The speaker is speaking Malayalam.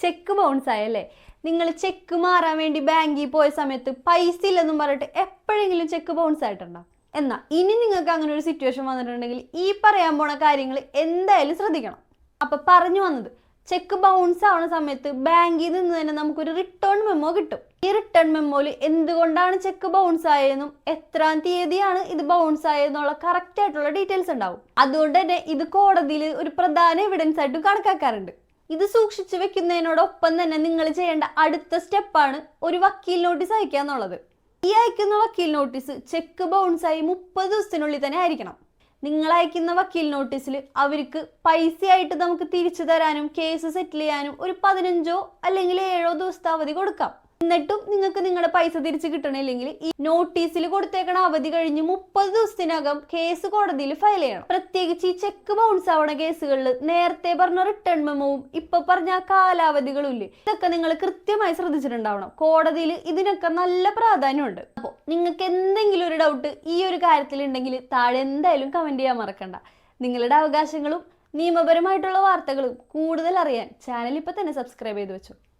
Cheque bounce ആയല്ലേ? നിങ്ങൾ ചെക്ക് മാറാൻ വേണ്ടി ബാങ്കിൽ പോയ സമയത്ത് പൈസ ഇല്ലെന്നും പറഞ്ഞിട്ട് എപ്പോഴെങ്കിലും ചെക്ക് ബൗൺസ് ആയിട്ടുണ്ടോ? എന്നാൽ ഇനി നിങ്ങൾക്ക് അങ്ങനെ ഒരു സിറ്റുവേഷൻ വന്നിട്ടുണ്ടെങ്കിൽ ഈ പറയാൻ പോണ കാര്യങ്ങൾ എന്തായാലും ശ്രദ്ധിക്കണം. അപ്പൊ പറഞ്ഞു വന്നത്, ചെക്ക് ബൗൺസ് ആവുന്ന സമയത്ത് ബാങ്കിൽ നിന്ന് തന്നെ നമുക്കൊരു റിട്ടേൺ മെമ്മോ കിട്ടും. ഈ റിട്ടേൺ മെമ്മോയിൽ എന്തുകൊണ്ടാണ് ചെക്ക് ബൗൺസ് ആയതെന്നും എത്രാം തീയതിയാണ് ഇത് ബൗൺസ് ആയതെന്നുള്ള കറക്റ്റ് ആയിട്ടുള്ള ഡീറ്റെയിൽസ് ഉണ്ടാവും. അതുകൊണ്ട് തന്നെ ഇത് കോടതിയിൽ ഒരു പ്രധാന എവിഡൻസ് ആയിട്ട് കണക്കാക്കാറുണ്ട്. ഇത് സൂക്ഷിച്ചു വെക്കുന്നതിനോടൊപ്പം തന്നെ നിങ്ങൾ ചെയ്യേണ്ട അടുത്ത സ്റ്റെപ്പാണ് ഒരു വക്കീൽ നോട്ടീസ് അയക്കുക എന്നുള്ളത്. ഈ അയക്കുന്ന വക്കീൽ നോട്ടീസ് ചെക്ക് ബൗൺസ് ആയി 30 ദിവസത്തിനുള്ളിൽ തന്നെ ആയിരിക്കണം. നിങ്ങൾ അയക്കുന്ന വക്കീൽ നോട്ടീസിൽ അവർക്ക് പൈസയായിട്ട് നമുക്ക് തിരിച്ചു തരാനും കേസ് സെറ്റിൽ ചെയ്യാനും ഒരു 15 അല്ലെങ്കിൽ 7 ദിവസത്തെ അവധി കൊടുക്കാം. എന്നിട്ടും നിങ്ങൾക്ക് നിങ്ങളുടെ പൈസ തിരിച്ചു കിട്ടണില്ലെങ്കിൽ ഈ നോട്ടീസിൽ കൊടുത്തേക്കണ അവധി കഴിഞ്ഞ് 30 ദിവസത്തിനകം കേസ് കോടതിയിൽ ഫയൽ ചെയ്യണം. പ്രത്യേകിച്ച് ഈ ചെക്ക് ബൗൺസ് ആവണ കേസുകളിൽ നേരത്തെ പറഞ്ഞ റിട്ടേൺ മെമ്മോവും ഇപ്പൊ പറഞ്ഞ കാലാവധികളും ഇല്ലേ, ഇതൊക്കെ നിങ്ങൾ കൃത്യമായി ശ്രദ്ധിച്ചിട്ടുണ്ടാവണം. കോടതിയിൽ ഇതിനൊക്കെ നല്ല പ്രാധാന്യമുണ്ട്. അപ്പോൾ നിങ്ങൾക്ക് എന്തെങ്കിലും ഒരു ഡൗട്ട് ഈ ഒരു കാര്യത്തിൽ ഉണ്ടെങ്കിൽ താഴെ എന്തായാലും കമന്റ് ചെയ്യാൻ മറക്കണ്ട. നിങ്ങളുടെ അവകാശങ്ങളും നിയമപരമായിട്ടുള്ള വാർത്തകളും കൂടുതൽ അറിയാൻ ചാനൽ ഇപ്പൊ തന്നെ സബ്സ്ക്രൈബ് ചെയ്ത് വെച്ചു.